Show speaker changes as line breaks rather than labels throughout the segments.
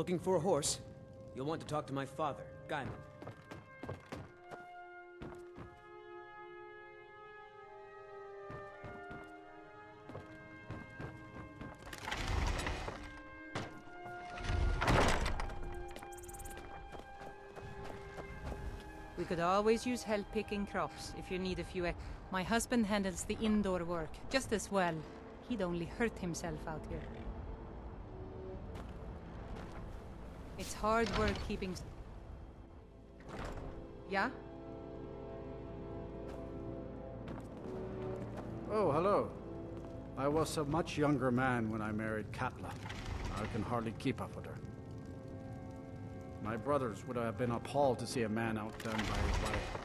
Looking for a horse? You'll want to talk to my father, Gaiman.
We could always use help picking crops if you need a few My husband handles the indoor work just as well. He'd only hurt himself out here. It's hard work keeping... Yeah?
Oh, hello. I was a much younger man when I married Katla. I can hardly keep up with her. My brothers would have been appalled to see a man outdone by his wife.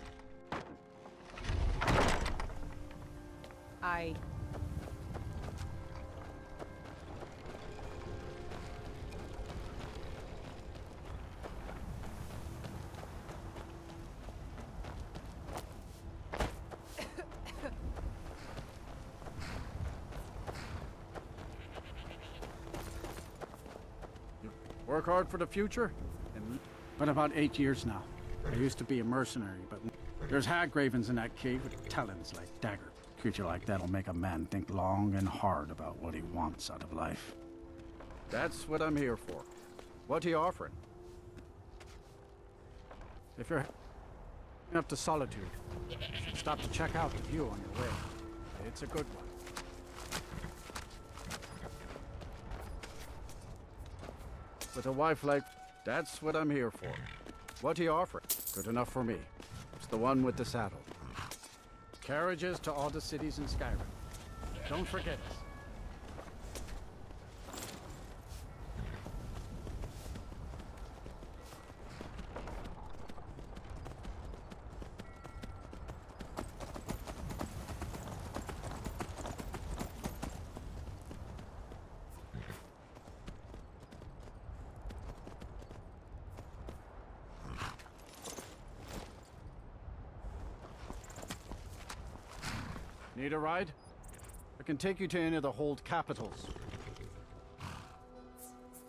You work hard for the future? Been about 8 years now. I used to be a mercenary, but there's hag-ravens in that cave with talons like daggers. A creature like that'll make a man think long and hard about what he wants out of life. That's what I'm here for. What are you offering? If you're up to Solitude, you should stop to check out the view on your way. It's a good one. With a wife like... That's what I'm here for. What are you offering? Good enough for me. It's the one with the saddle. Carriages to all the cities in Skyrim. Don't forget us. Need a ride? I can take you to any of the hold capitals.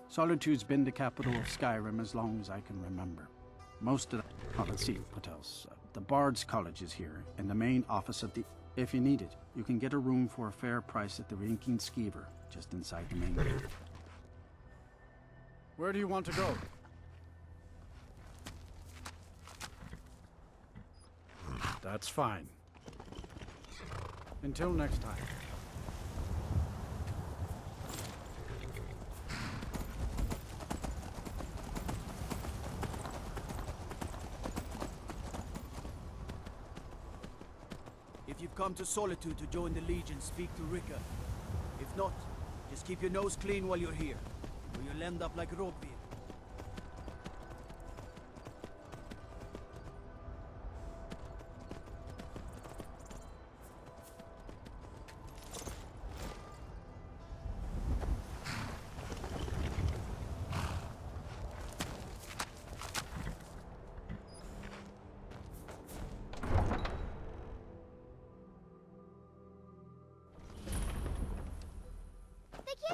Solitude's been the capital of Skyrim as long as I can remember. Most of the... Oh, let's see, what else? The Bards College is here, and the main office of the... If you need it, you can get a room for a fair price at the Winking Skeever, just inside the main gate. Where do you want to go? That's fine. Until next time.
If you've come to Solitude to join the Legion, speak to Rika. If not, just keep your nose clean while you're here, or you'll end up like Rodvir.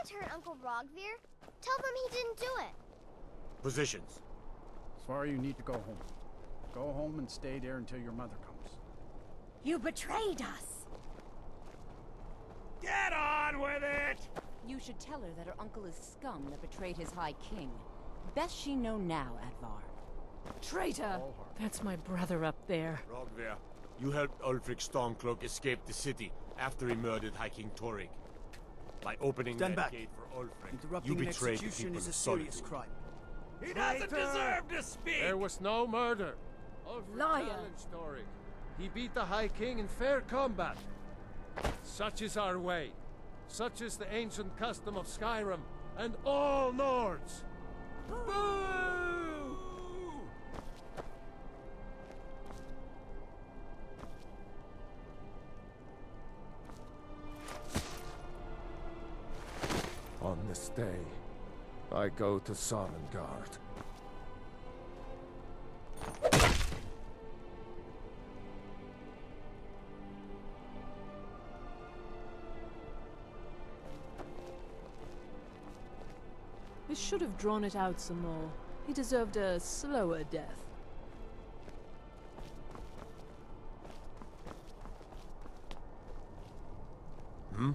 Turn Uncle Rogvir? Tell them he didn't do it.
Positions.
Sorry, you need to go home. Go home and stay there until your mother comes.
You betrayed us!
Get on with it!
You should tell her that her uncle is scum that betrayed his High King. Best she know now, Advar.
Traitor! That's my brother up there.
Rogvir, you helped Ulfric Stormcloak escape the city after he murdered High King Torrig. By opening
Stand
that
back.
gate for Ulfric,
Interrupting
you
an
betrayed the
execution
people
is a
of
serious
Solitude.
crime.
He doesn't deserve to speak!
There was no murder. Ulfric
Liar.
challenged Torrig. He beat the High King in fair combat. Such is our way. Such is the ancient custom of Skyrim and all Nords. Boo! On this day, I go to Sovngarde.
You should have drawn it out some more. He deserved a slower death.
Hmm?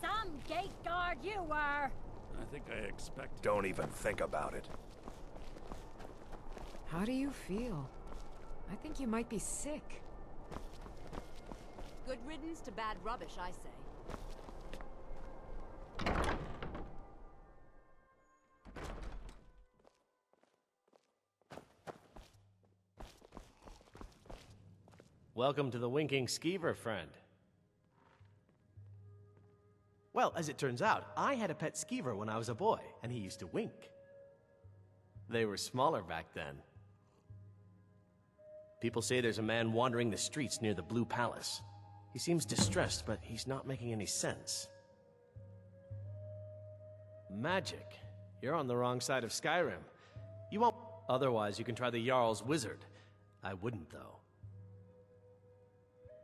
Some gate guard you were!
I think I expect. Don't even think about it.
How do you feel? I think you might be sick.
Good riddance to bad rubbish, I say.
Welcome to the Winking Skeever, friend. Well, as it turns out, I had a pet skeever when I was a boy, and he used to wink. They were smaller back then. People say there's a man wandering the streets near the Blue Palace. He seems distressed, but he's not making any sense. Magic. You're on the wrong side of Skyrim. You won't. Otherwise, you can try the Jarl's Wizard. I wouldn't, though.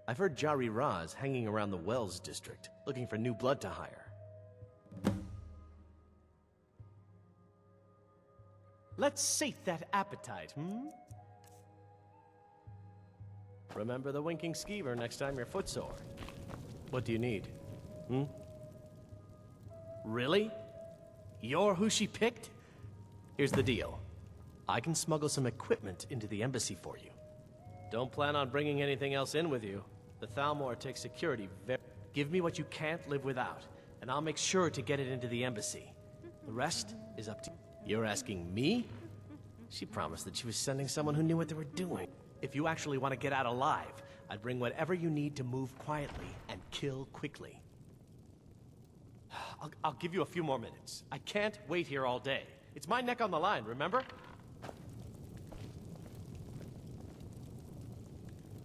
I've heard Jari Ra's hanging around the Wells district, looking for new blood to hire. Let's sate that appetite, hmm? Remember the Winking Skeever next time you're footsore. What do you need? Hmm? Really? You're who she picked? Here's the deal. I can smuggle some equipment into the embassy for you. Don't plan on bringing anything else in with you. The Thalmor takes security very... Give me what you can't live without, and I'll make sure to get it into the embassy. The rest is up to you. You're asking me? She promised that she was sending someone who knew what they were doing. If you actually want to get out alive, I'd bring whatever you need to move quietly and kill quickly. I'll give you a few more minutes. I can't wait here all day. It's my neck on the line, remember?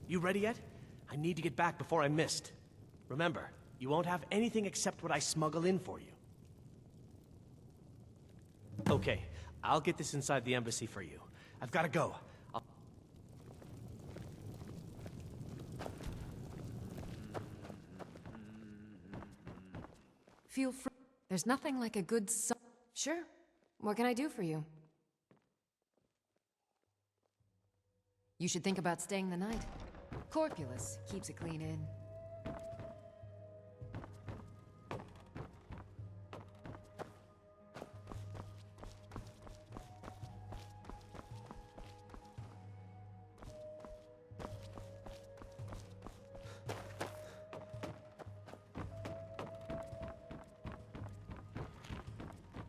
You ready yet? I need to get back before I'm missed. Remember, you won't have anything except what I smuggle in for you. Okay, I'll get this inside the embassy for you. I've got to go.
Feel free. There's nothing like a good Sure. What can I do for you? You should think about staying the night. Corpulus keeps a clean inn.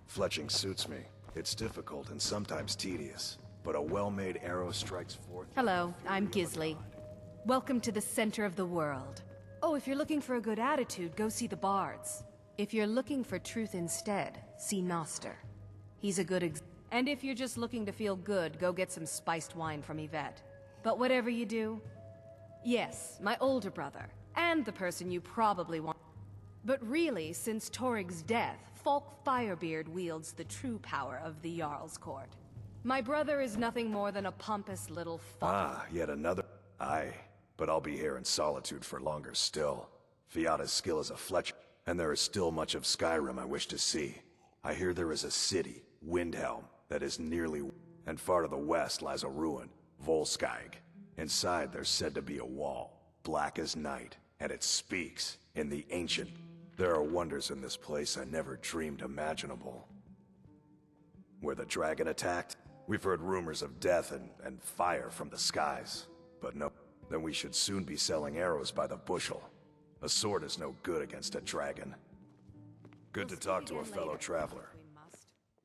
Fletching suits me. It's difficult and sometimes tedious, but a well-made arrow strikes forth...
Hello, I'm Gisli. Welcome to the center of the world. Oh, if you're looking for a good attitude, go see the Bards. If you're looking for truth instead, see Noster. He's a good And if you're just looking to feel good, go get some spiced wine from Yvette. But whatever you do... Yes, my older brother, and the person you probably want. But really, since Torig's death, Falk Firebeard wields the true power of the Jarl's Court. My brother is nothing more than a pompous little
yet another... Aye, but I'll be here in Solitude for longer still. Fiata's skill as a Fletcher, and there is still much of Skyrim I wish to see. I hear there is a city, Windhelm, that is nearly... And far to the west lies a ruin, Volskag. Inside there's said to be a wall, black as night, and it speaks in the ancient... There are wonders in this place I never dreamed imaginable. Where the dragon attacked, we've heard rumors of death and fire from the skies. But no, then we should soon be selling arrows by the bushel. A sword is no good against a dragon. Good to talk to a fellow traveler.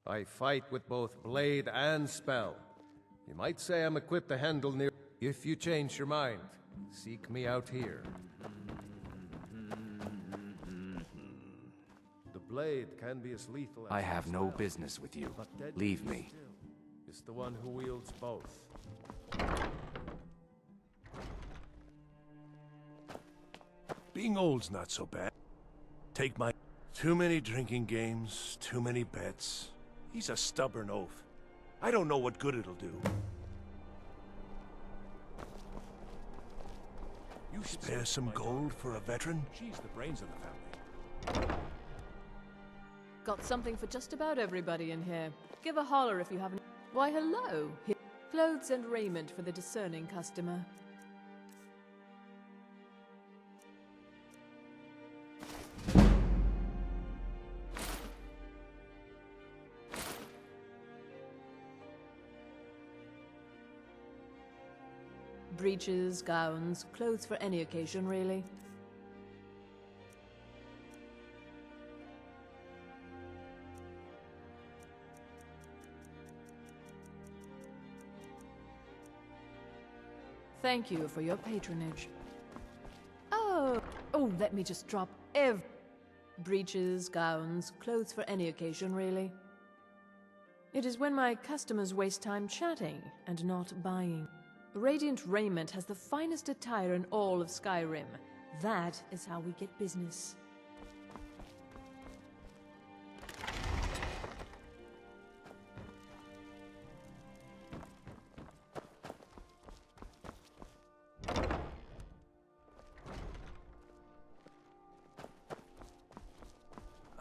I fight with both blade and spell. You might say I'm equipped to handle near... If you change your mind, seek me out here. The blade can be as lethal as...
I have no business with you. Leave me.
Is the one who wields both.
Being old's not so bad. Take my... Too many drinking games, too many bets. He's a stubborn oaf. I don't know what good it'll do. You spare some gold for a veteran?
She's the brains of the family.
Got something for just about everybody in here. Give a holler if you haven't. Why, hello. Clothes and raiment for the discerning customer. Breeches, gowns, clothes for any occasion, really. Thank you for your patronage. Oh, let me just drop breeches, gowns, clothes for any occasion, really. It is when my customers waste time chatting and not buying. Radiant Raiment has the finest attire in all of Skyrim. That is how we get business.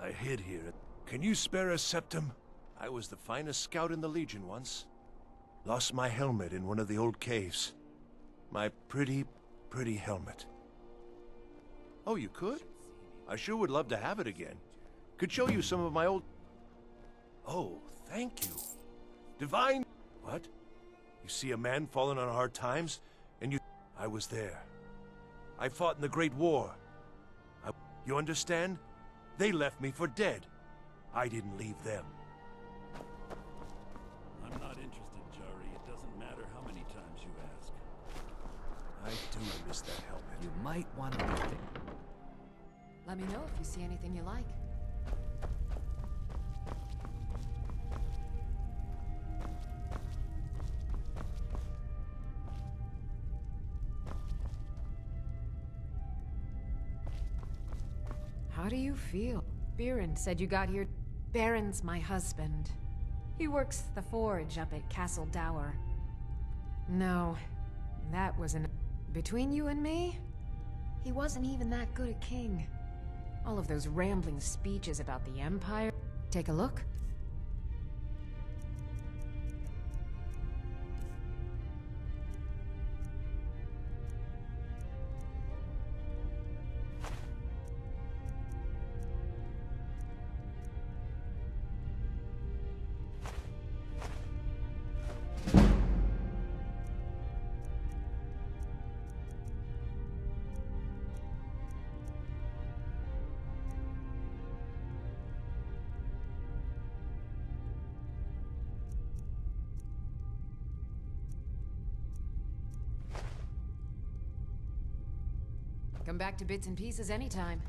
I hid here. Can you spare a septum? I was the finest scout in the Legion once. Lost my helmet in one of the old caves. My pretty, pretty helmet. Oh, you could? I sure would love to have it again. Could show you some of my old... Oh, thank you. Divine... What? You see a man falling on hard times, and you... I was there. I fought in the Great War. You understand? They left me for dead. I didn't leave them.
I'm not interested, Jari. It doesn't matter how many times you ask.
I do miss that helmet.
You might want to rethink.
Let me know if you see anything you like. How do you feel? Biren said you got here. Baron's my husband. He works the forge up at Castle Dower. No, that wasn't... Between you and me, he wasn't even that good a king. All of those rambling speeches about the Empire... Take a look. Come back to bits and pieces anytime.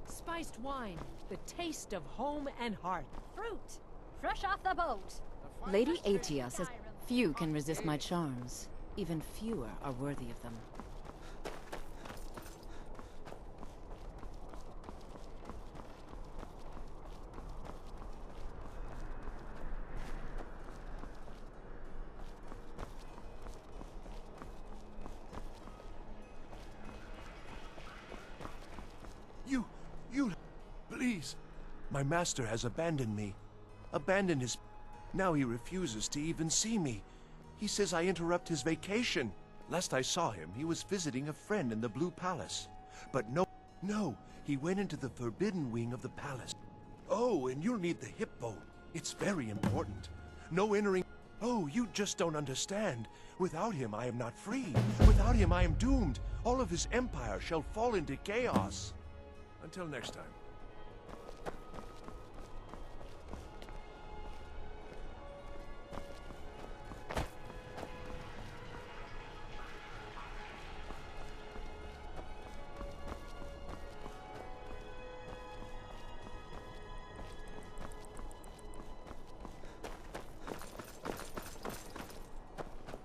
Spiced wine, the taste of home and hearth.
Fruit,
Fresh off the boat.
Lady Atia says few can resist my charms. Even fewer are worthy of them.
Please. My master has abandoned me. Abandoned his... Now he refuses to even see me. He says I interrupt his vacation. Last I saw him, he was visiting a friend in the Blue Palace. But no, he went into the forbidden wing of the palace. Oh, and you'll need the hip bone. It's very important. No entering... Oh, you just don't understand. Without him, I am not free. Without him, I am doomed. All of his empire shall fall into chaos. Until next time.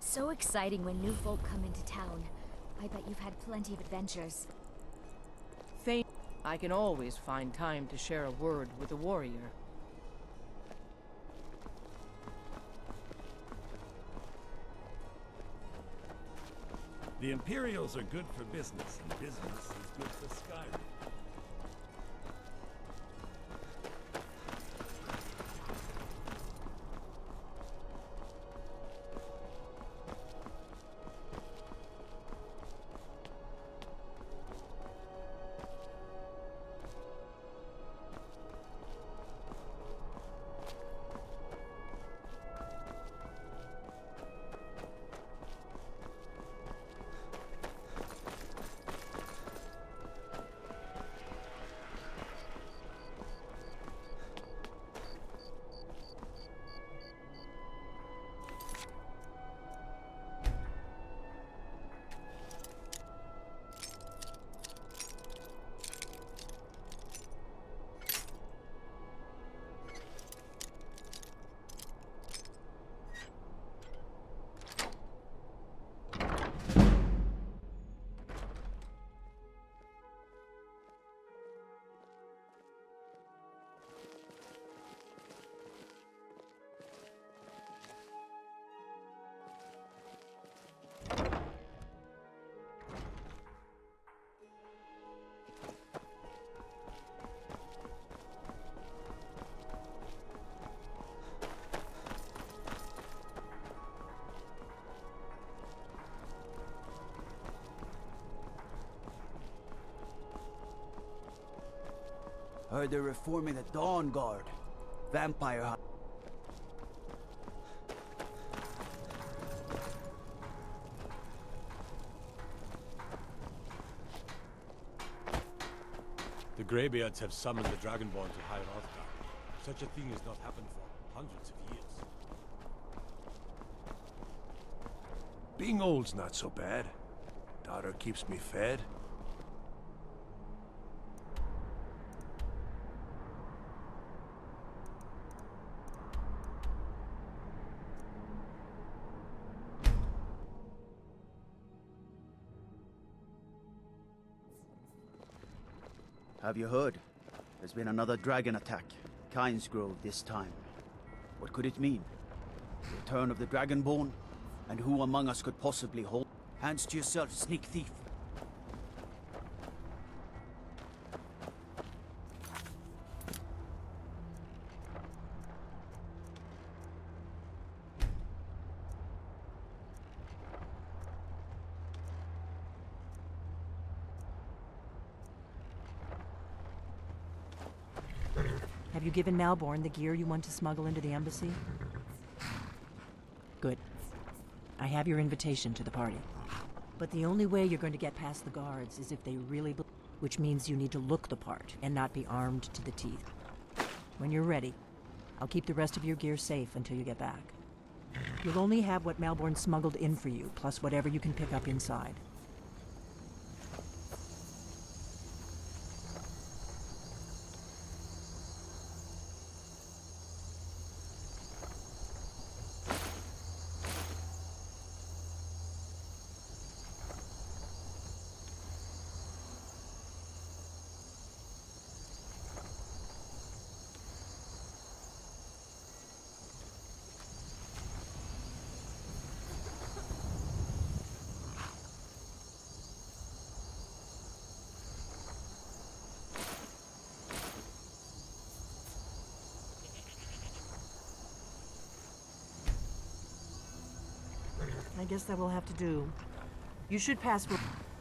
So exciting when new folk come into town. I bet you've had plenty of adventures.
I can always find time to share a word with a warrior.
The Imperials are good for business, and business is good for Skyrim.
Heard they're reforming the Dawn Guard. Vampire hunt.
The Greybeards have summoned the Dragonborn to High Rothgar. Such a thing has not happened for hundreds of years.
Being old's not so bad. Daughter keeps me fed.
Have you heard? There's been another dragon attack. Kynesgrove this time. What could it mean? The return of the Dragonborn? And who among us could possibly hold? Hands to yourself, sneak thief.
Have you given Malborn the gear you want to smuggle into the embassy? Good. I have your invitation to the party. But the only way you're going to get past the guards is if they really which means you need to look the part and not be armed to the teeth. When you're ready, I'll keep the rest of your gear safe until you get back. You'll only have what Malborn smuggled in for you, plus whatever you can pick up inside. I guess that will have to do. You should pass.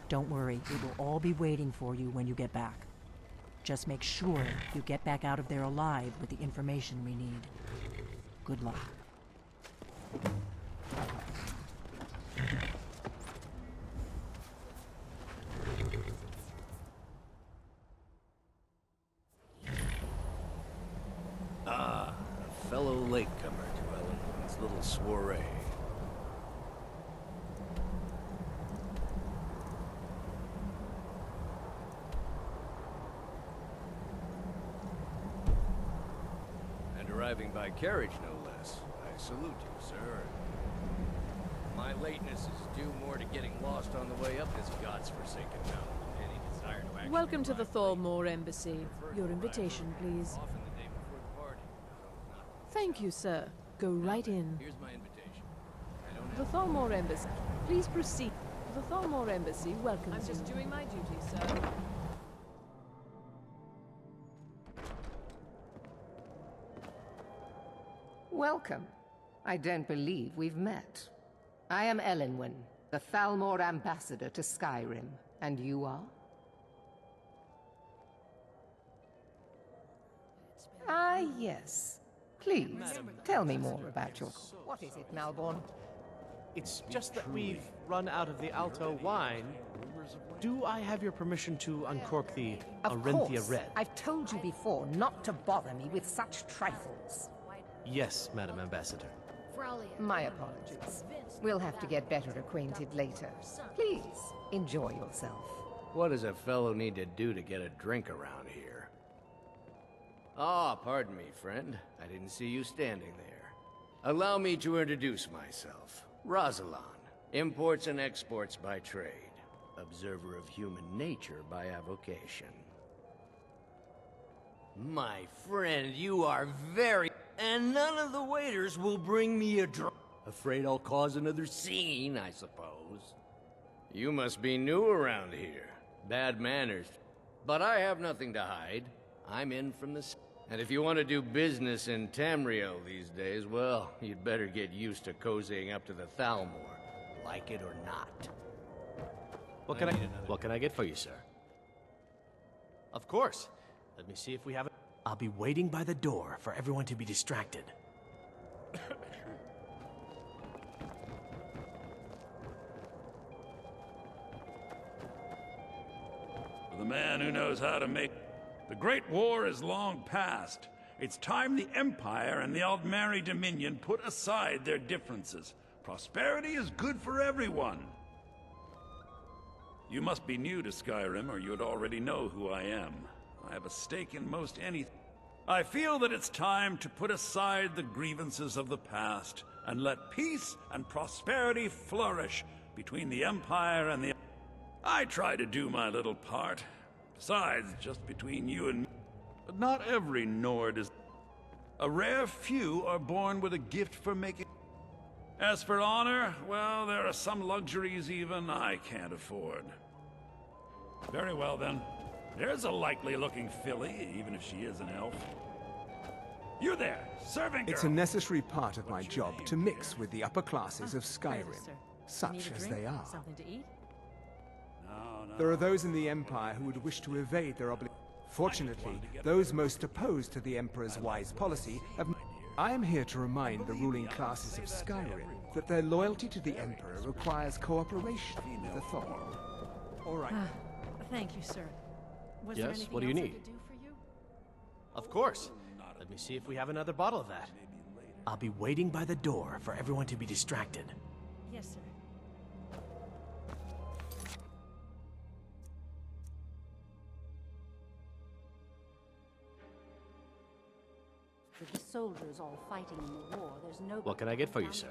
Don't worry, it will all be waiting for you when you get back. Just make sure you get back out of there alive with the information we need. Good luck.
Ah, a fellow latecomer to Ellen's little soiree. Arriving by carriage, no less. I salute you, sir. My lateness is due more to getting lost on the way up this god's-forsaken mountain than any desire to
Welcome to the Thalmor Embassy. Your invitation, please. Thank you, sir. Go right in.
Here's my invitation.
The Thalmor Embassy. Please proceed. The Thalmor Embassy welcomes you. I'm just doing my duty, sir.
Welcome. I don't believe we've met. I am Elenwen, the Thalmor ambassador to Skyrim. And you are? Ah, yes. Please, tell me more about your... What is it, Malborn?
It's just that we've run out of the Alto wine. Do I have your permission to uncork the Arinthia Red?
I've told you before not to bother me with such trifles.
Yes, Madam Ambassador.
My apologies. We'll have to get better acquainted later. Please, enjoy yourself.
What does a fellow need to do to get a drink around here? Ah, pardon me, friend. I didn't see you standing there. Allow me to introduce myself. Rosalan, imports and exports by trade. Observer of human nature by avocation. My friend, you are very... And none of the waiters will bring me a drink. Afraid I'll cause another scene, I suppose. You must be new around here. Bad manners. But I have nothing to hide. I'm in from the... And if you want to do business in Tamriel these days, well, you'd better get used to cozying up to the Thalmor. Like it or not.
What can I get for you, sir? Of course. Let me see if we have it. I'll be waiting by the door for everyone to be distracted.
For the man who knows how to make... The Great War is long past. It's time the Empire and the Aldmeri Dominion put aside their differences. Prosperity is good for everyone. You must be new to Skyrim, or you'd already know who I am. I have a stake in most anything. I feel that it's time to put aside the grievances of the past and let peace and prosperity flourish between the Empire and the... I try to do my little part. Besides, just between you and me. But not every Nord is... A rare few are born with a gift for making... As for honor, well, there are some luxuries even I can't afford. Very well, then. There's a likely-looking filly, even if she is an elf. You there, serving girl!
It's a necessary part of my job to mix with the upper classes of Skyrim, such as they are.
Something to eat?
There are those in the Empire who would wish to evade their obligations. Fortunately, those most opposed to the Emperor's wise policy have... I am here to remind the ruling classes of Skyrim that their loyalty to the Emperor requires cooperation with the Thalmor. All right.
Thank you, sir. Was
Yes,
there anything
what do you
else I
need?
could do for you?
Of course. Let me see if we have another bottle of that. I'll be waiting by the door for everyone to be distracted.
Yes, sir.
With the soldiers all fighting in the war, there's no...
What can I get for you, sir?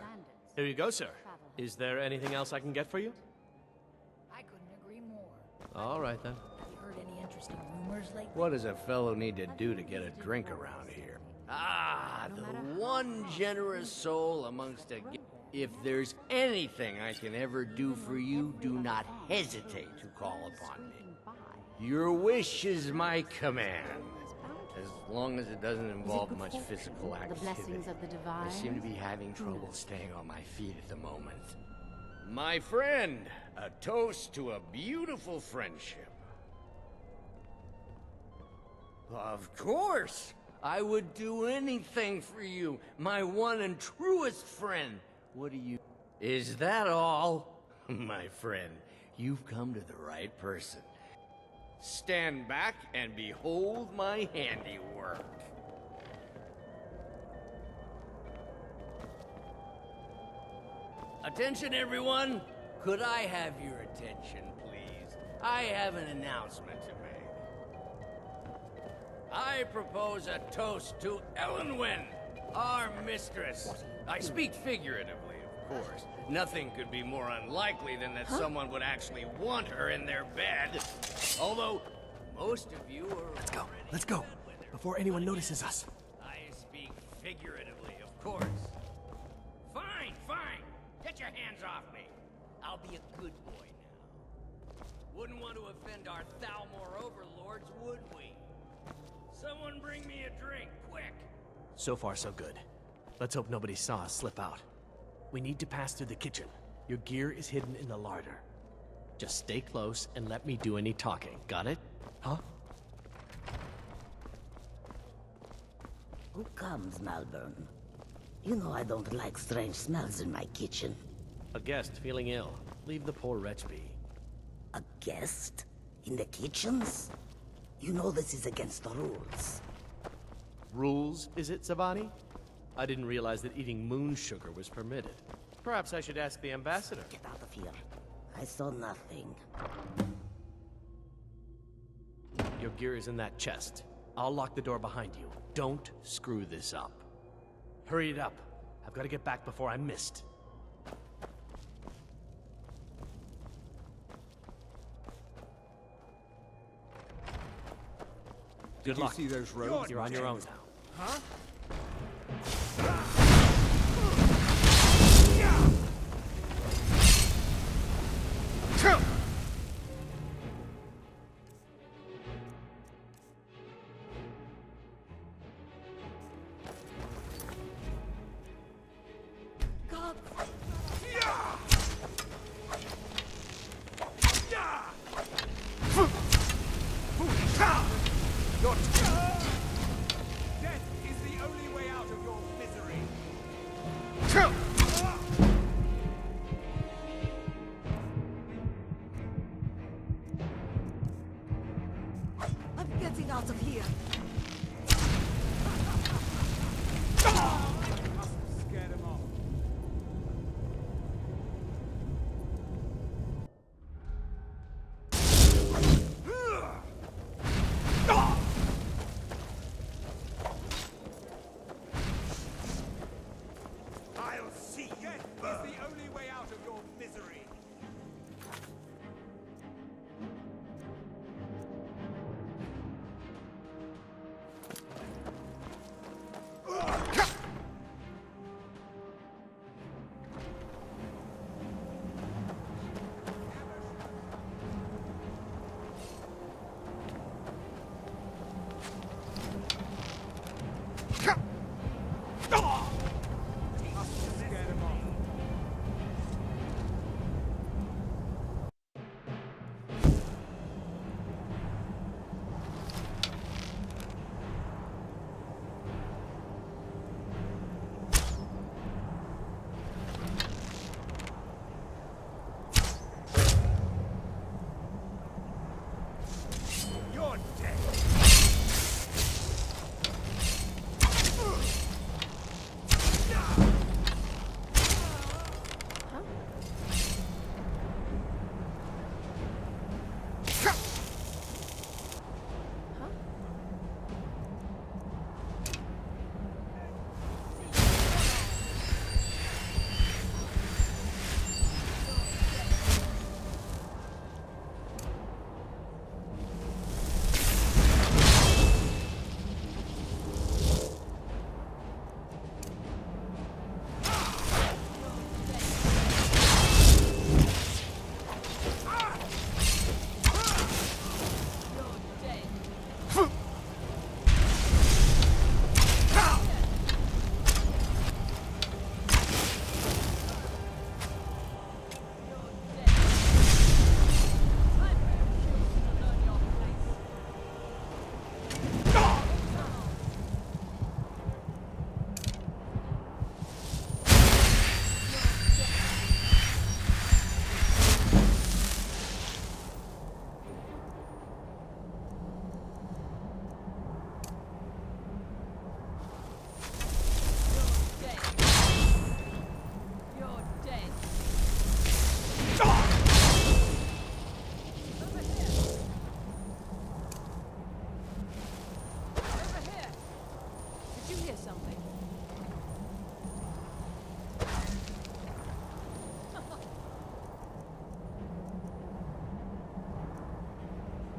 Here you go, sir. Is there anything else I can get for you?
I couldn't agree more.
All right, then.
Have you heard any interesting rumors lately?
What does a fellow need to do to get a drink around here? Ah, the one generous soul amongst a... If there's anything I can ever do for you, do not hesitate to call upon me. Your wish is my command. As long as it doesn't involve much physical activity.
The blessings of the divine.
I seem to be having trouble staying on my feet at the moment. My friend, a toast to a beautiful friendship. Of course! I would do anything for you, my one and truest friend. What do you... Is that all? My friend, you've come to the right person. Stand back and behold my handiwork. Attention, everyone! Could I have your attention, please? I have an announcement to make. I propose a toast to Elenwen, our mistress. I speak figuratively, of course. Nothing could be more unlikely than that someone would actually want her in their bed. Although, Most of you are.
Let's go. Before anyone notices us.
I speak figuratively, of course. Fine, fine. Get your hands off me. I'll be a good boy now. Wouldn't want to offend our Thalmor overlords, would we? Someone bring me a drink, quick.
So far, so good. Let's hope nobody saw us slip out. We need to pass through the kitchen. Your gear is hidden in the larder. Just stay close and let me do any talking. Got it? Huh?
Who comes, Malvern? You know I don't like strange smells in my kitchen.
A guest feeling ill. Leave the poor wretch be.
A guest? In the kitchens? You know this is against the rules.
Rules, is it, Zavani? I didn't realize that eating moon sugar was permitted. Perhaps I should ask the ambassador.
Get out of here. I saw nothing.
Your gear is in that chest. I'll lock the door behind you. Don't screw this up. Hurry it up. I've got to get back before I'm missed. Good luck.
Did you see those roads?
You're on your own now.
Huh?
Out of here.
Scared him off.
I'll see you. Death is the only way out of your misery.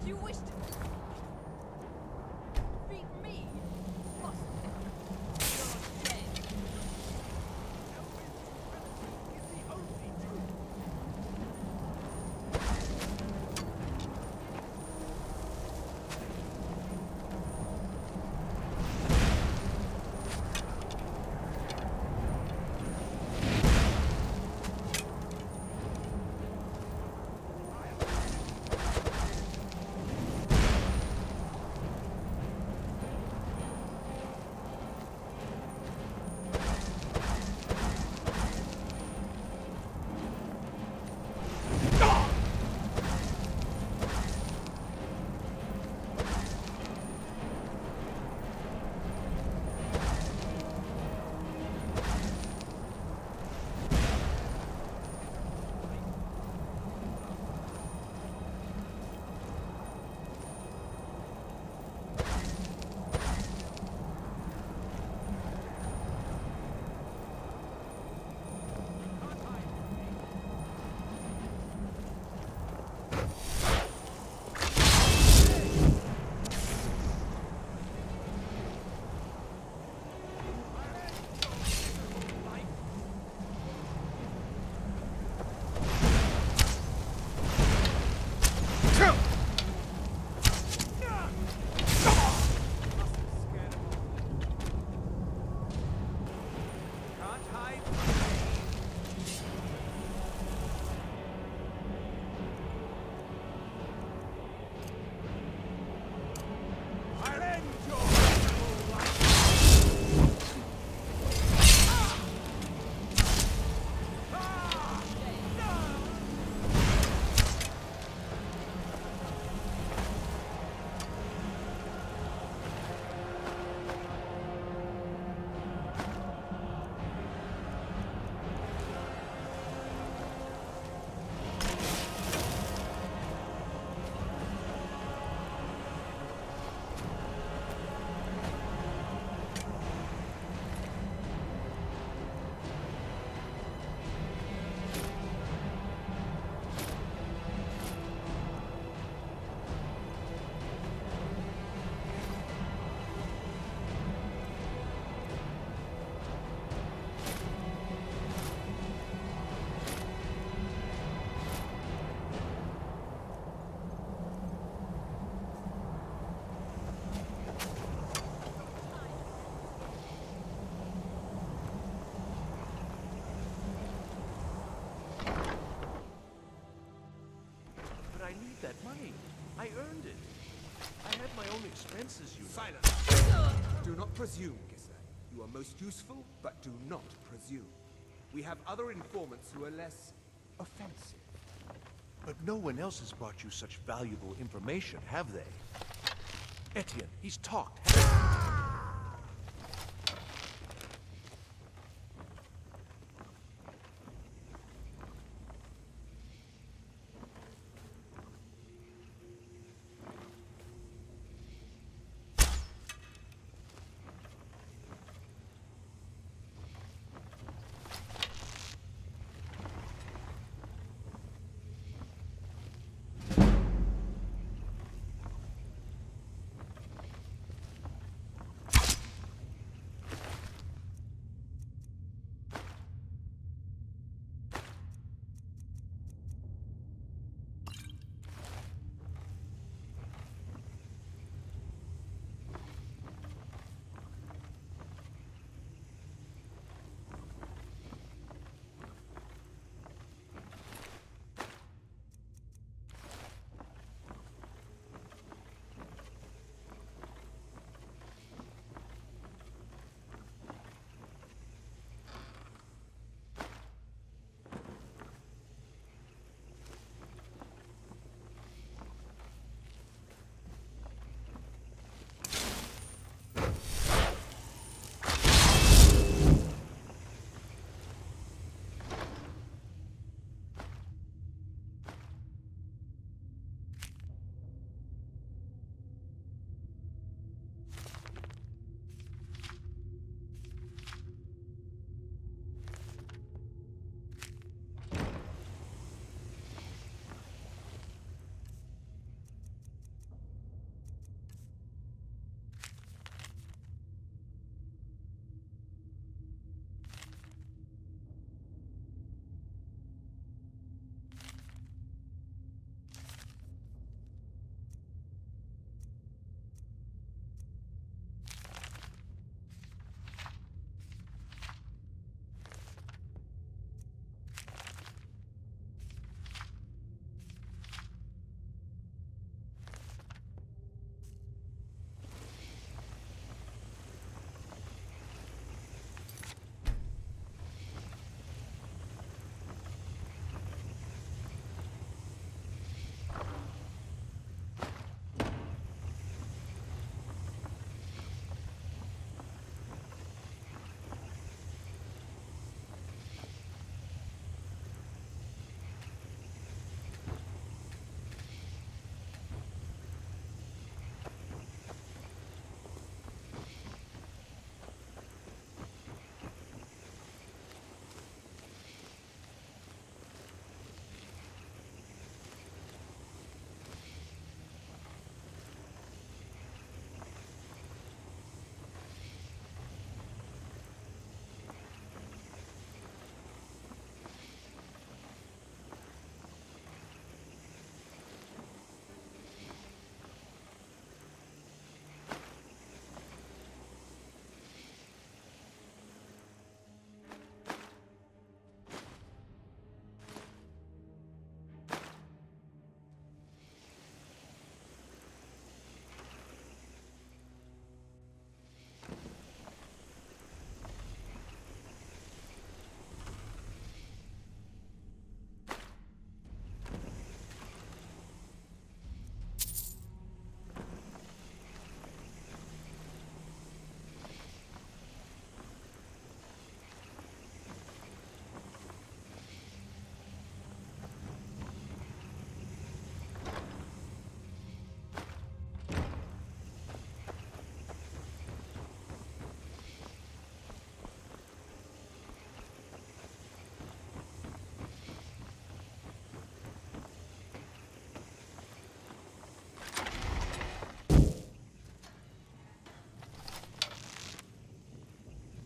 You wished.
Hey, I earned it. I had my own expenses, you know.
Silence! Do not presume, Gisser. You are most useful, but do not presume. We have other informants who are less offensive.
But no one else has brought you such valuable information, have they? Etienne, he's talked.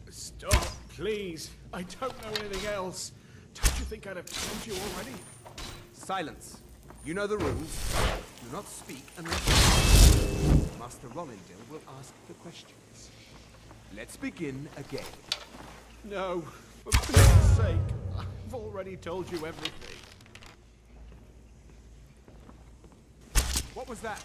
Stop, please. I don't know anything else. Don't you think I'd have told you already?
Silence. You know the rules. Do not speak unless... Master Rollindale will ask the questions. Let's begin again.
No, for goodness sake. I've already told you everything.
What was that?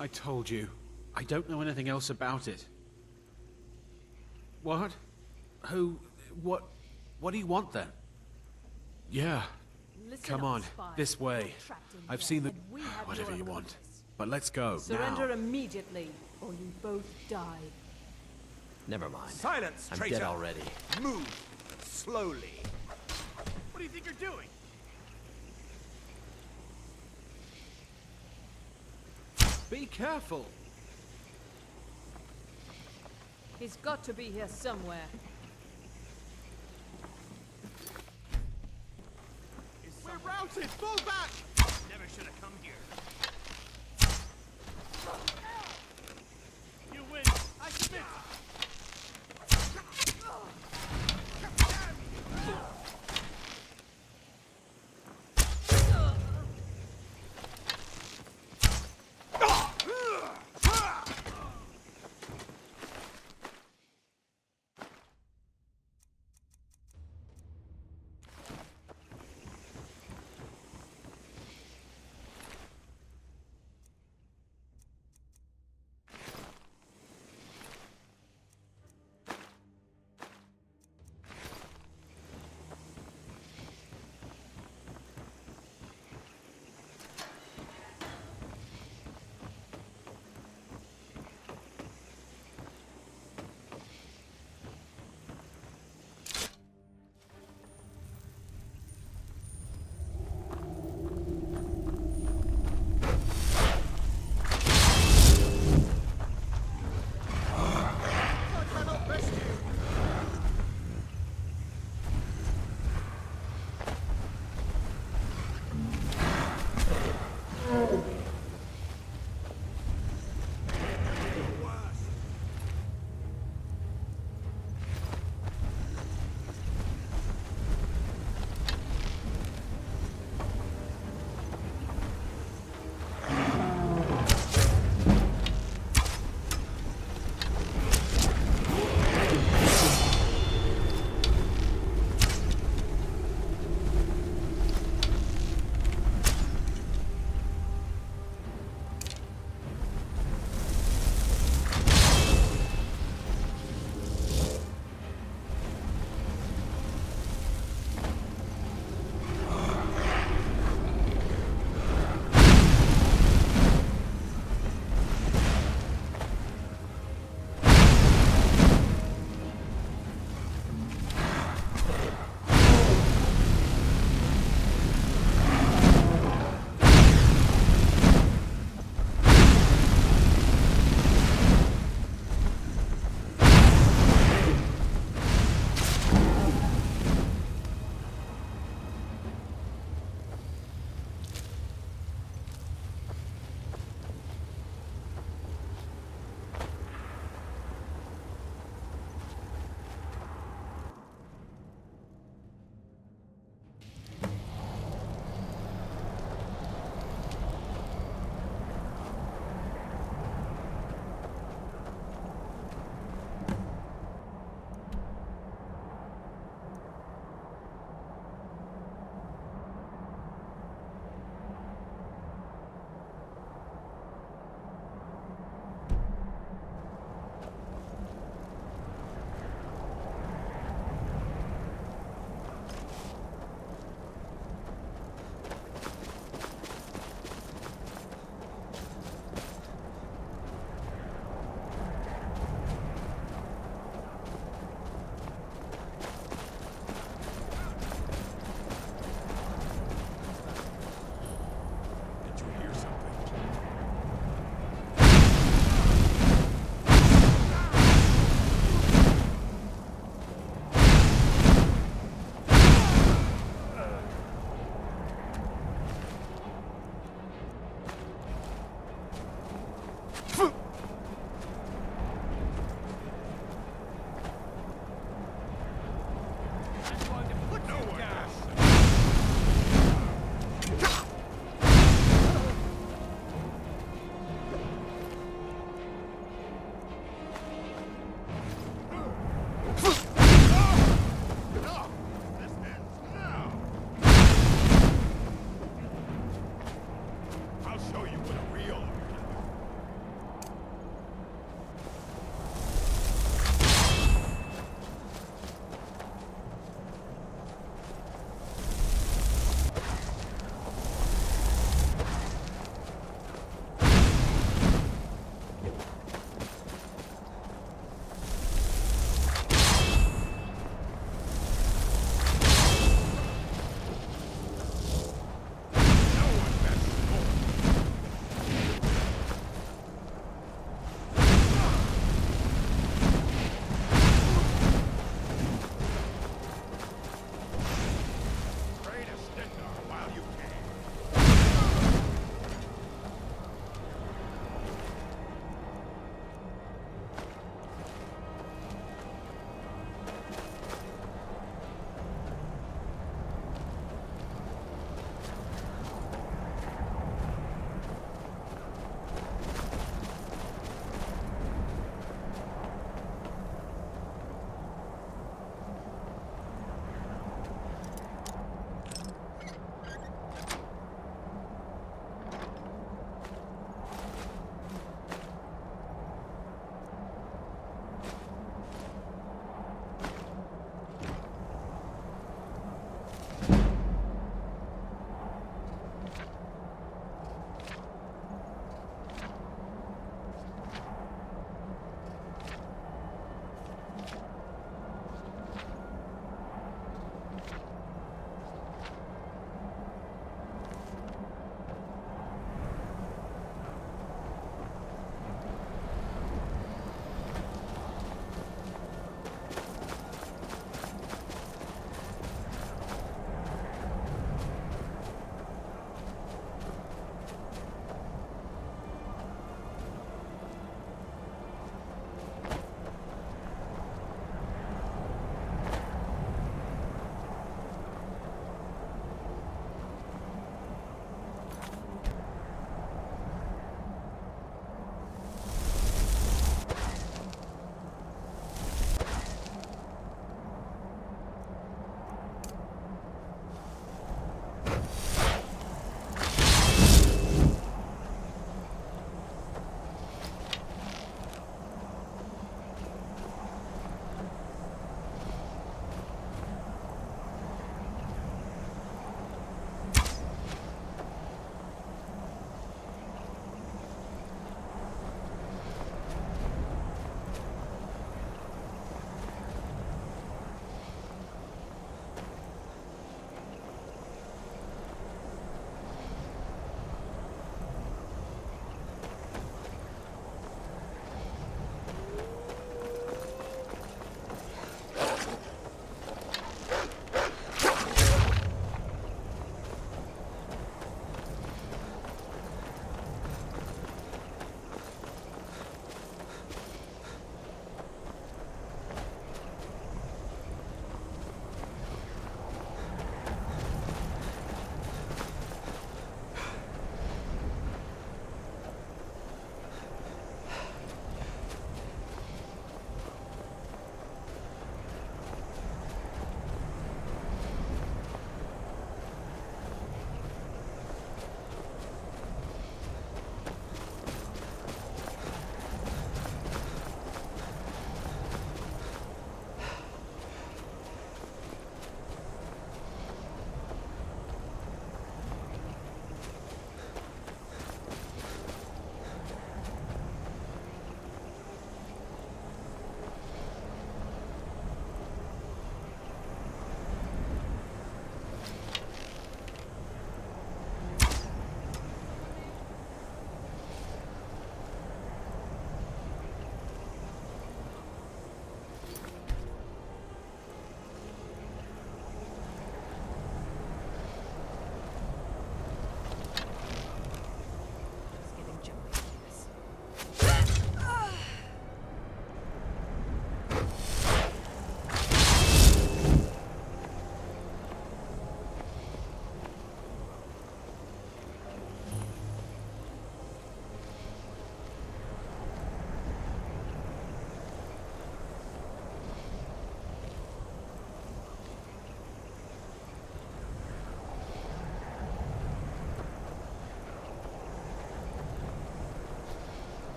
I told you. I don't know anything else about it. What? Who? What do you want then? Yeah. Come on, this way. I've seen the... whatever you want. But let's go,
Surrender
now.
immediately, or you both die.
Never mind.
Silence,
I'm
traitor!
dead already.
Move slowly.
What do you think you're doing?
Be careful!
He's got to be here somewhere.
We're routed! Fall back! Never should have come here. You win! I submit!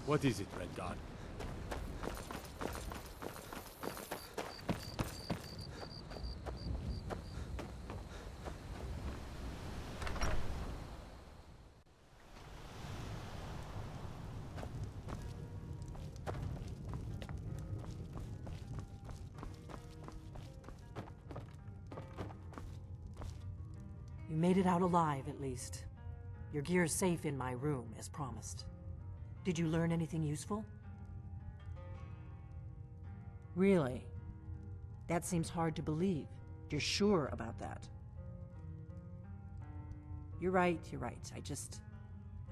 What is it, Red God?
You made it out alive, at least. Your gear's safe in my room, as promised. Did you learn anything useful? Really? That seems hard to believe. You're sure about that? You're right, you're right.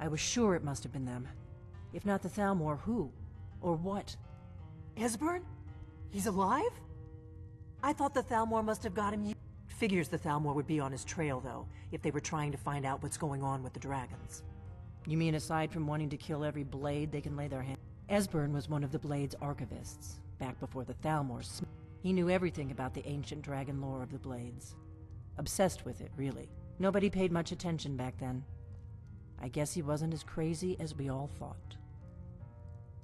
I was sure it must have been them. If not the Thalmor, who? Or what? Esbern? He's alive? I thought the Thalmor must have got him. Figures the Thalmor would be on his trail, though, if they were trying to find out what's going on with the dragons. You mean aside from wanting to kill every blade they can lay their hand? Esbern was one of the Blade's archivists, back before the Thalmor. He knew everything about the ancient dragon lore of the Blades. Obsessed with it, really. Nobody paid much attention back then. I guess he wasn't as crazy as we all thought.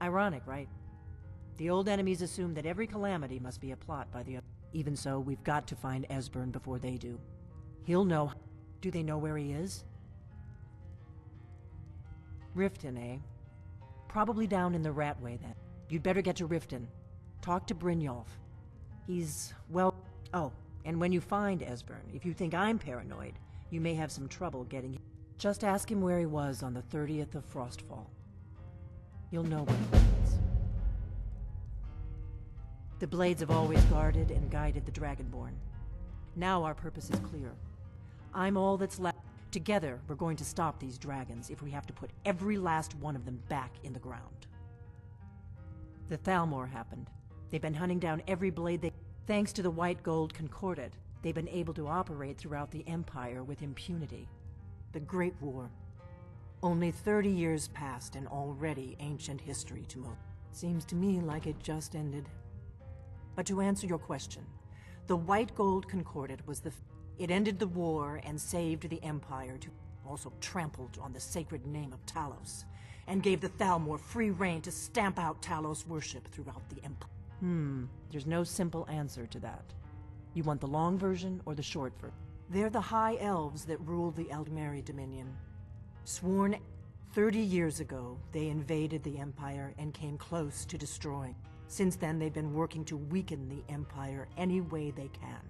Ironic, right? The old enemies assumed that every calamity must be a plot by the other. Even so, we've got to find Esbern before they do. He'll know. Do they know where he is? Riften, eh? Probably down in the Ratway, then. You'd better get to Riften. Talk to Brynjolf. He's, well... Oh, and when you find Esbern, if you think I'm paranoid, you may have some trouble getting... Just ask him where he was on the 30th of Frostfall. You'll know what it means. The Blades have always guarded and guided the Dragonborn. Now our purpose is clear. I'm all that's left. Together, we're going to stop these dragons if we have to put every last one of them back in the ground. The Thalmor happened. They've been hunting down every blade they... Thanks to the White Gold Concordat, they've been able to operate throughout the Empire with impunity. The Great War. Only 30 years passed and already ancient history to most. Seems to me like it just ended. But to answer your question, the White Gold Concordat was it ended the war and saved the Empire, to also trampled on the sacred name of Talos, and gave the Thalmor free rein to stamp out Talos worship throughout the Empire. There's no simple answer to that. You want the long version or the short version? They're the High Elves that rule the Eldmeri Dominion. Sworn 30 years ago, they invaded the Empire and came close to destroying. Since then, they've been working to weaken the Empire any way they can.